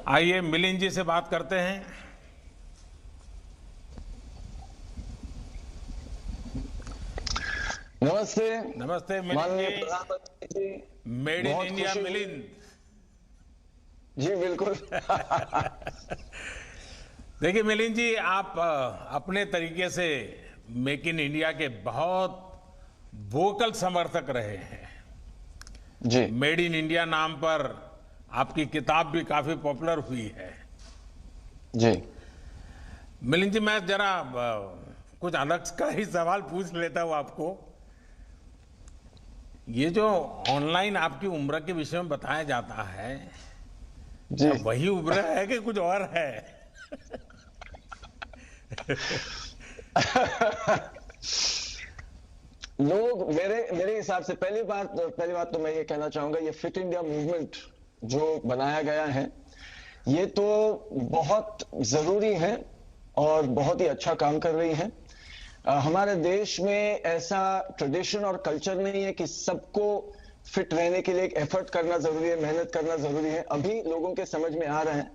आइए मिलिंद जी से बात करते हैं। नमस्ते। नमस्ते मिलिंद माननीय जी। प्रधानमंत्री जी, मेड इन बहुत इंडिया खुशी हुई। मिलिंद। जी बिल्कुल। देखिए मिलिंद जी, आप अपने तरीके से मेक इन इंडिया के बहुत वोकल समर्थक रहे हैं। जी मेड इन इंडिया नाम पर आपकी किताब भी काफी पॉपुलर हुई है। जी मिलिंद जी, मैं जरा कुछ अलग का ही सवाल पूछ लेता हूँ आपको। ये जो ऑनलाइन आपकी उम्र के विषय में बताया जाता है, जी। क्या वही उम्र है कि कुछ और है? लोग मेरे हिसाब से पहली बात तो मैं ये कहना चाहूंगा, ये फिट इंडिया मूवमेंट जो बनाया गया है ये तो बहुत जरूरी है और बहुत ही अच्छा काम कर रही है। हमारे देश में ऐसा ट्रेडिशन और कल्चर नहीं है कि सबको फिट रहने के लिए एक एफर्ट करना जरूरी है, मेहनत करना जरूरी है। अभी लोगों के समझ में आ रहा है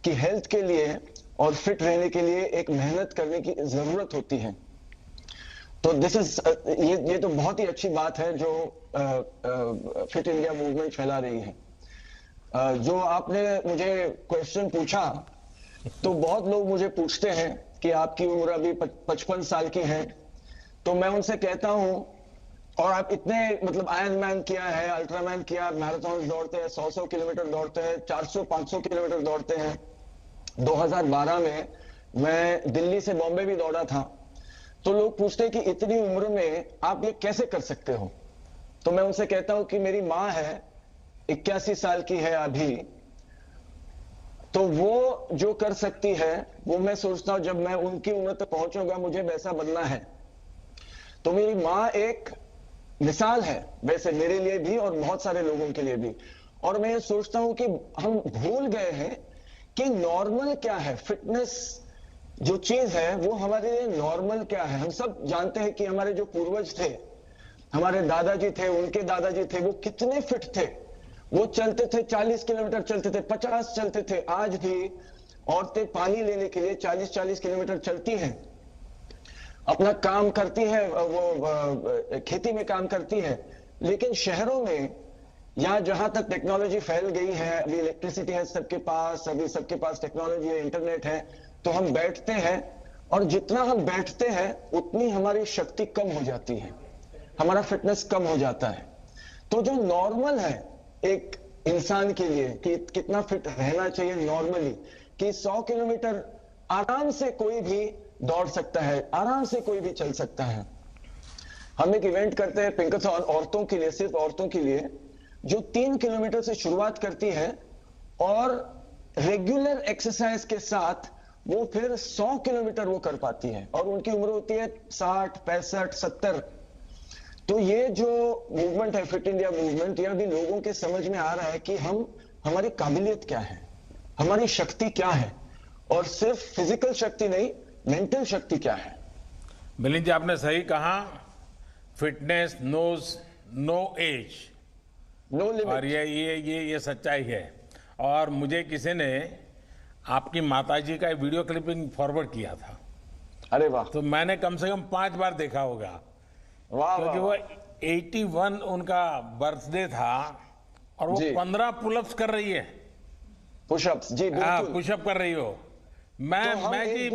कि हेल्थ के लिए और फिट रहने के लिए एक मेहनत करने की जरूरत होती है। तो दिस इज ये तो बहुत ही अच्छी बात है जो फिट इंडिया मूवमेंट फैला रही है। जो आपने मुझे क्वेश्चन पूछा, तो बहुत लोग मुझे पूछते हैं कि आपकी उम्र अभी 55 साल की है, तो मैं उनसे कहता हूं, और आप इतने मतलब आयरन मैन किया है, अल्ट्रामैन किया, मैराथन दौड़ते हैं, 100 किलोमीटर दौड़ते हैं, 400-500 किलोमीटर दौड़ते हैं। 2012 में मैं दिल्ली से बॉम्बे भी दौड़ा था। तो लोग पूछते हैं कि इतनी उम्र में आप ये कैसे कर सकते हो। तो मैं उनसे कहता हूं कि मेरी माँ है, 81 साल की है अभी, तो वो जो कर सकती है वो मैं सोचता हूं जब मैं उनकी उम्र तक पहुंचूंगा मुझे वैसा बनना है। तो मेरी माँ एक मिसाल है वैसे मेरे लिए भी और बहुत सारे लोगों के लिए भी। और मैं ये सोचता हूं कि हम भूल गए हैं कि नॉर्मल क्या है। फिटनेस जो चीज है वो हमारे लिए नॉर्मल क्या है। हम सब जानते हैं कि हमारे जो पूर्वज थे, हमारे दादाजी थे, उनके दादाजी थे, वो कितने फिट थे। वो चलते थे, 40 किलोमीटर चलते थे, 50 चलते थे। आज भी औरतें पानी लेने के लिए 40-40 किलोमीटर चलती हैं, अपना काम करती है, वो खेती में काम करती है। लेकिन शहरों में या जहां तक टेक्नोलॉजी फैल गई है, अभी इलेक्ट्रिसिटी है सबके पास, अभी सबके पास टेक्नोलॉजी है, इंटरनेट है, तो हम बैठते हैं और जितना हम बैठते हैं उतनी हमारी शक्ति कम हो जाती है, हमारा फिटनेस कम हो जाता है। तो जो नॉर्मल है एक इंसान के लिए कि कितना फिट रहना चाहिए नॉर्मली, कि 100 किलोमीटर आराम से कोई भी दौड़ सकता है, आराम से कोई भी चल सकता है। हम एक इवेंट करते हैं पिंकाथॉन औरतों के लिए, सिर्फ औरतों के लिए, जो 3 किलोमीटर से शुरुआत करती है और रेगुलर एक्सरसाइज के साथ वो फिर 100 किलोमीटर वो कर पाती है, और उनकी उम्र होती है 60, 65, 70। तो ये जो मूवमेंट है फिट इंडिया मूवमेंट, ये अभी लोगों के समझ में आ रहा है कि हमारी काबिलियत क्या है, हमारी शक्ति क्या है, और सिर्फ फिजिकल शक्ति नहीं, मेंटल शक्ति क्या है। मिलिंद जी, आपने सही कहा। Fitness knows no age. No और लिमिट। ये सच्चाई है। और मुझे किसी ने आपकी माताजी का वीडियो क्लिपिंग फॉरवर्ड किया था, अरे वाह, तो मैंने कम से कम 5 बार देखा होगा। वाह वाह क्योंकि वो वाह। 81 उनका बर्थडे था और वो जी, 15 पुलअप्स कर रही है। पुशअप्स, जी हाँ, बिल्कुल। पुशअप कर रही हो। तो मैं जी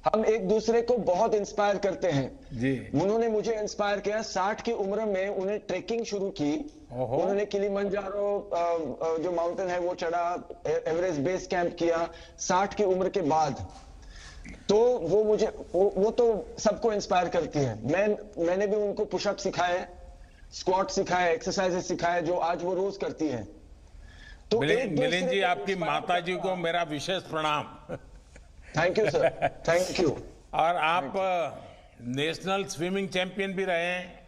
हम एक दूसरे को बहुत इंस्पायर करते हैं। जी। उन्होंने मुझे इंस्पायर किया। 60 की उम्र में उन्हें ट्रेकिंग शुरू की। ओहो। उन्होंने किलिमंजारो जो माउंटेन है वो चढ़ा, एवरेस्ट बेस कैंप किया 60 की उम्र के बाद। तो वो मुझे वो तो सबको इंस्पायर करती है। मैंने भी उनको पुशअप सिखाए, स्क्वाट सिखाए, एक्सरसाइजेस सिखाए, जो आज वो रोज करती है। तो एक मिलिंद दूसरे जी, को आपकी इंस्पायर माताजी करना। को मेरा विशेष प्रणाम। Thank you sir, thank you. और आप नेशनल स्विमिंग चैंपियन भी रहे हैं।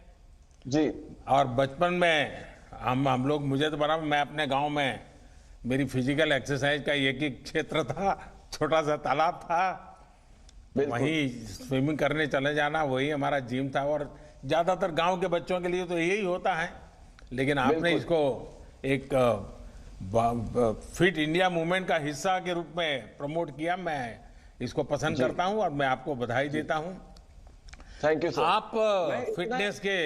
जी और बचपन में हम लोग, मुझे तो बड़ा, मैं अपने गांव में, मेरी फिजिकल एक्सरसाइज का एक ही क्षेत्र था, छोटा सा तालाब था, बिल्कुल। वहीं स्विमिंग करने चले जाना, वही हमारा जिम था। और ज़्यादातर गांव के बच्चों के लिए तो यही होता है। लेकिन आपने बिल्कुल। इसको एक फिट इंडिया मूवमेंट का हिस्सा के रूप में प्रमोट किया। मैं इसको पसंद करता हूं और मैं आपको बधाई देता हूं। Thank you sir. आप फिटनेस के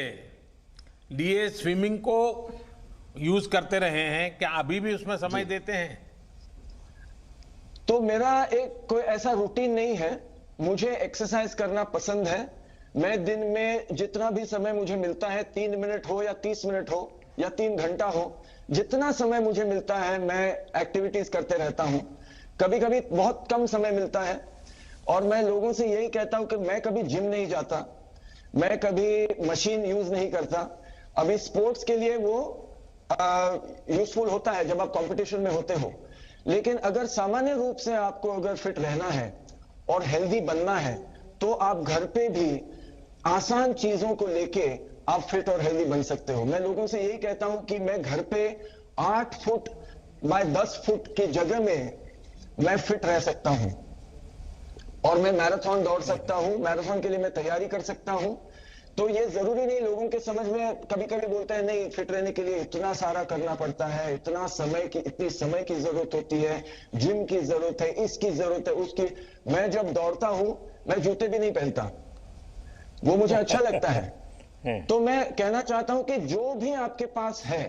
लिए स्विमिंग को यूज करते रहे हैं, क्या अभी भी उसमें समय देते हैं? तो मेरा एक कोई ऐसा रूटीन नहीं है। मुझे एक्सरसाइज करना पसंद है। मैं दिन में जितना भी समय मुझे मिलता है, 3 मिनट हो या 30 मिनट हो या 3 घंटा हो, जितना समय मुझे मिलता है मैं एक्टिविटीज करते रहता हूं। कभी कभी बहुत कम समय मिलता है और मैं लोगों से यही कहता हूं कि मैं कभी जिम नहीं जाता, मैं कभी मशीन यूज नहीं करता। अभी स्पोर्ट्स के लिए वो यूजफुल होता है जब आप कंपटीशन में होते हो, लेकिन अगर सामान्य रूप से आपको अगर फिट रहना है और हेल्दी बनना है तो आप घर पे भी आसान चीजों को लेके आप फिट और हेल्दी बन सकते हो। मैं लोगों से यही कहता हूं कि मैं घर पे 8 फुट बाय 10 फुट की जगह में मैं फिट रह सकता हूं और मैं मैराथन दौड़ सकता हूं, मैराथन के लिए मैं तैयारी कर सकता हूं। तो ये जरूरी नहीं, लोगों के समझ में कभी कभी बोलते हैं नहीं फिट रहने के लिए इतना सारा करना पड़ता है, इतना समय की इतनी समय की जरूरत होती है, जिम की जरूरत है, इसकी जरूरत है, उसकी। मैं जब दौड़ता हूं मैं जूते भी नहीं पहनता, वो मुझे अच्छा लगता है। तो मैं कहना चाहता हूं कि जो भी आपके पास है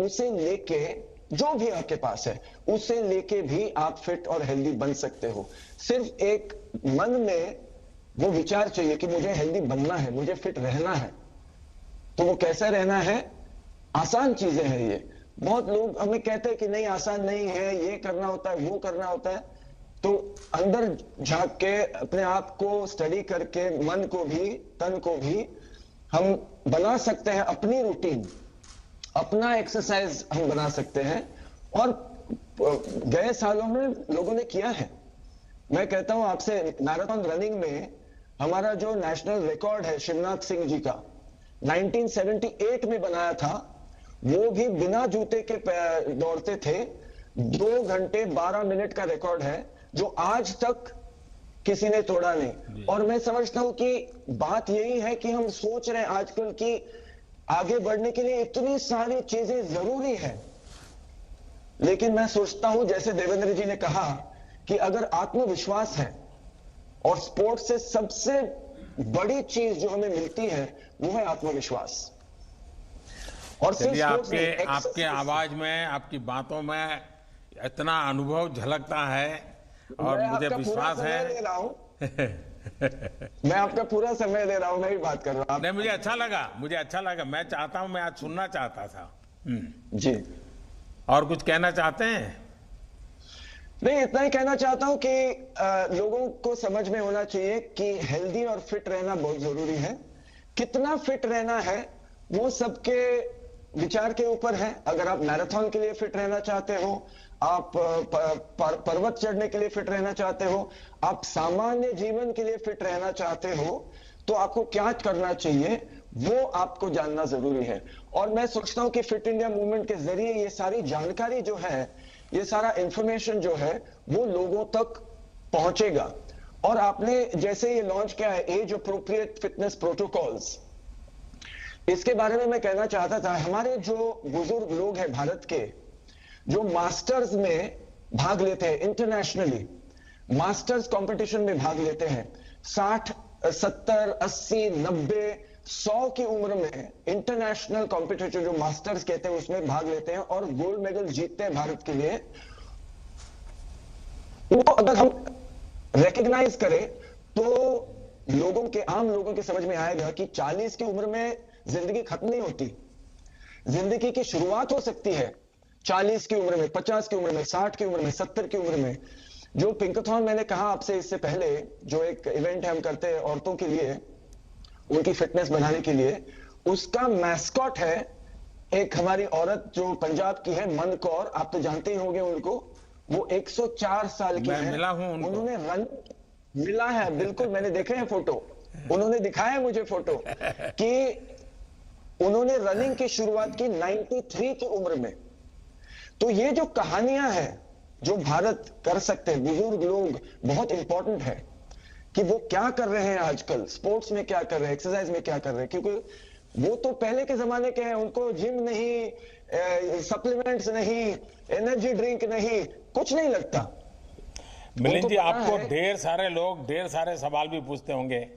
उसे लेके, जो भी आपके पास है उसे लेके भी आप फिट और हेल्दी बन सकते हो। सिर्फ एक मन में वो विचार चाहिए कि मुझे हेल्दी बनना है, मुझे फिट रहना है। तो वो कैसे रहना है? आसान चीजें हैं ये। बहुत लोग हमें कहते हैं कि नहीं आसान नहीं है, ये करना होता है, वो करना होता है। तो अंदर झांक के अपने आप को स्टडी करके मन को भी तन को भी हम बना सकते हैं, अपनी रूटीन, अपना एक्सरसाइज हम बना सकते हैं। और गए सालों में लोगों ने किया है। मैं कहता हूं आपसे, मैराथन रनिंग में हमारा जो नेशनल रिकॉर्ड है शिवनाथ सिंह जी का 1978 में बनाया था, वो भी बिना जूते के दौड़ते थे। 2 घंटे 12 मिनट का रिकॉर्ड है जो आज तक किसी ने तोड़ा नहीं। और मैं समझता हूं कि बात यही है कि हम सोच रहे हैं आजकल की आगे बढ़ने के लिए इतनी सारी चीजें जरूरी है, लेकिन मैं सोचता हूं जैसे देवेंद्र जी ने कहा कि अगर आत्मविश्वास है, और स्पोर्ट्स से सबसे बड़ी चीज जो हमें मिलती है वो है आत्मविश्वास। और सिर्फ आपके आवाज में, आपकी बातों में इतना अनुभव झलकता है और मुझे विश्वास है। मैं आपका पूरा समय ले रहा हूं, मैं ही बात कर रहा हूं। नहीं, मुझे अच्छा लगा। मैं चाहता हूं, मैं आज सुनना चाहता था। जी, और कुछ कहना चाहते हैं? नहीं, इतना ही कहना चाहता हूं कि लोगों को समझ में होना चाहिए कि हेल्दी और फिट रहना बहुत जरूरी है। कितना फिट रहना है वो सबके विचार के ऊपर है। अगर आप मैराथन के लिए फिट रहना चाहते हो, आप पर्वत चढ़ने के लिए फिट रहना चाहते हो, आप सामान्य जीवन के लिए फिट रहना चाहते हो, तो आपको क्या करना चाहिए वो आपको जानना जरूरी है। और मैं सोचता हूं कि फिट इंडिया मूवमेंट के जरिए ये सारी जानकारी जो है, ये सारा इंफॉर्मेशन जो है वो लोगों तक पहुंचेगा। और आपने जैसे ये लॉन्च किया है एज अप्रोप्रिएट फिटनेस प्रोटोकॉल्स, इसके बारे में मैं कहना चाहता था। हमारे जो बुजुर्ग लोग हैं भारत के, जो मास्टर्स में भाग लेते हैं, इंटरनेशनली मास्टर्स कंपटीशन में भाग लेते हैं, 60, 70, 80, 90, 100 की उम्र में इंटरनेशनल कॉम्पिटिशन जो मास्टर्स कहते हैं उसमें भाग लेते हैं और गोल्ड मेडल जीतते हैं भारत के लिए। वो अगर हम रिकॉग्नाइज करें तो लोगों के, आम लोगों के समझ में आएगा कि 40 की उम्र में जिंदगी खत्म नहीं होती, जिंदगी की शुरुआत हो सकती है 40 की उम्र में, 50 की उम्र में, 60 की उम्र में, 70 की उम्र में। जो पिंकाथॉन मैंने कहा आपसे इससे पहले, जो एक इवेंट हम करते हैं औरतों के लिए, उनकी फिटनेस बढ़ाने के लिए, उसका मैस्कॉट है एक हमारी औरत जो पंजाब की है, मन कौर, आप तो जानते ही होंगे उनको। वो 104 साल की है। मिला हूं उनको। उन्होंने रन मिला है, बिल्कुल, मैंने देखे हैं फोटो, उन्होंने दिखाया मुझे फोटो कि उन्होंने रनिंग की शुरुआत की 93 की उम्र में। तो ये जो कहानियां हैं जो भारत कर सकते हैं, बुजुर्ग लोग, बहुत इंपॉर्टेंट है कि वो क्या कर रहे हैं आजकल, स्पोर्ट्स में क्या कर रहे हैं, एक्सरसाइज में क्या कर रहे हैं। क्योंकि वो तो पहले के जमाने के हैं, उनको जिम नहीं, सप्लीमेंट्स नहीं, एनर्जी ड्रिंक नहीं, कुछ नहीं लगता। मिलिंद जी, उनको पता आपको है- ढेर सारे लोग ढेर सारे सवाल भी पूछते होंगे,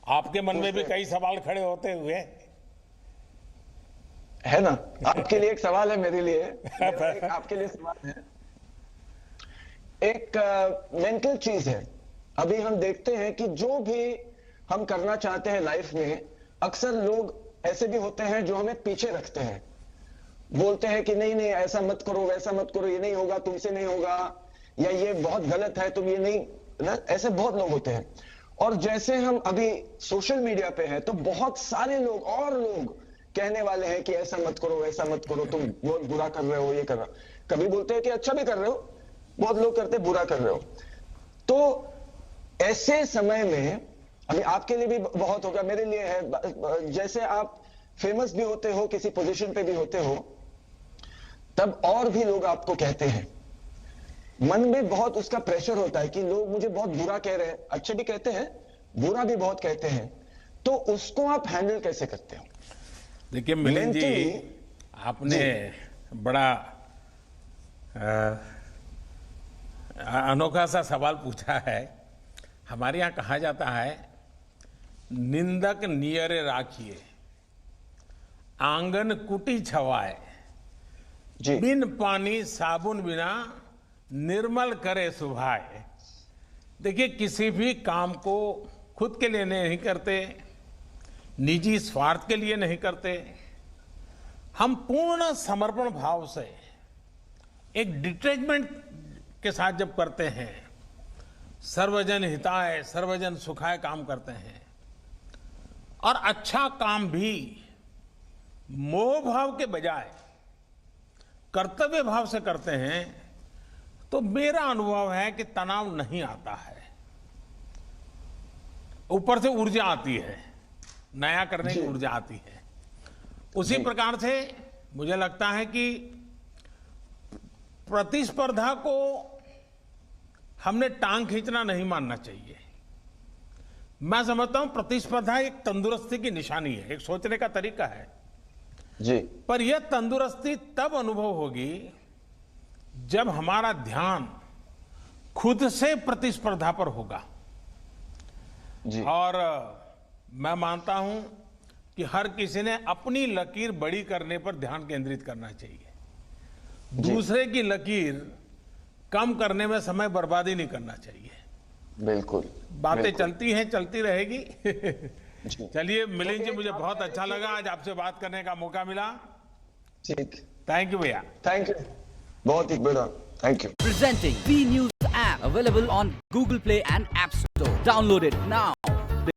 आपके मन में भी कई सवाल खड़े होते हुए है ना? आपके लिए एक सवाल है, मेरे लिए मेरा एक आपके लिए सवाल है। एक मेंटल चीज है। अभी हम देखते हैं कि जो भी हम करना चाहते हैं लाइफ में, अक्सर लोग ऐसे भी होते हैं जो हमें पीछे रखते हैं, बोलते हैं कि नहीं नहीं ऐसा मत करो, वैसा मत करो, ये नहीं होगा, तुमसे नहीं होगा, या ये बहुत गलत है, तुम ये नहीं ना, ऐसे बहुत लोग होते हैं। और जैसे हम अभी सोशल मीडिया पे हैं तो बहुत सारे लोग और लोग कहने वाले हैं कि ऐसा मत करो, वैसा मत करो, तुम बहुत बुरा कर रहे हो, ये कर रहे हो। कभी बोलते हैं कि अच्छा भी कर रहे हो, बहुत लोग करते बुरा कर रहे हो। तो ऐसे समय में अभी आपके लिए भी बहुत होगा, मेरे लिए है, जैसे आप फेमस भी होते हो, किसी पोजीशन पे भी होते हो, तब और भी लोग आपको कहते हैं, मन में बहुत उसका प्रेशर होता है कि लोग मुझे बहुत बुरा कह रहे हैं, अच्छे भी कहते हैं, बुरा भी बहुत कहते हैं, तो उसको आप हैंडल कैसे करते हो? देखिए मिलिंद जी, आपने बड़ा अनोखा सा सवाल पूछा है। हमारे यहाँ कहा जाता है, निंदक नियरे राखिए, आंगन कुटी छवाए, जी बिन पानी साबुन बिना निर्मल करे सुभाए। देखिए, किसी भी काम को खुद के लिए नहीं करते, निजी स्वार्थ के लिए नहीं करते, हम पूर्ण समर्पण भाव से एक डिटैचमेंट के साथ जब करते हैं, सर्वजन हिताय सर्वजन सुखाय काम करते हैं, और अच्छा काम भी मोह भाव के बजाय कर्तव्य भाव से करते हैं, तो मेरा अनुभव है कि तनाव नहीं आता है, ऊपर से ऊर्जा आती है, नया करने की ऊर्जा आती है। उसी प्रकार से मुझे लगता है कि प्रतिस्पर्धा को हमने टांग खींचना नहीं मानना चाहिए। मैं समझता हूं प्रतिस्पर्धा एक तंदुरुस्ती की निशानी है, एक सोचने का तरीका है जी। पर यह तंदुरुस्ती तब अनुभव होगी जब हमारा ध्यान खुद से प्रतिस्पर्धा पर होगा। जी। और मैं मानता हूं कि हर किसी ने अपनी लकीर बड़ी करने पर ध्यान केंद्रित करना चाहिए, दूसरे की लकीर कम करने में समय बर्बादी नहीं करना चाहिए। बिल्कुल। बातें बिल्कुल। चलती हैं, चलती रहेगी। चलिए मिलिंद जी, मुझे बहुत अच्छा लगा आज आपसे बात करने का मौका मिला। ठीक, थैंक यू भैया। थैंक यू, बहुत ही बड़ा thank you. Presenting B News app available on Google Play and App Store. Download it now.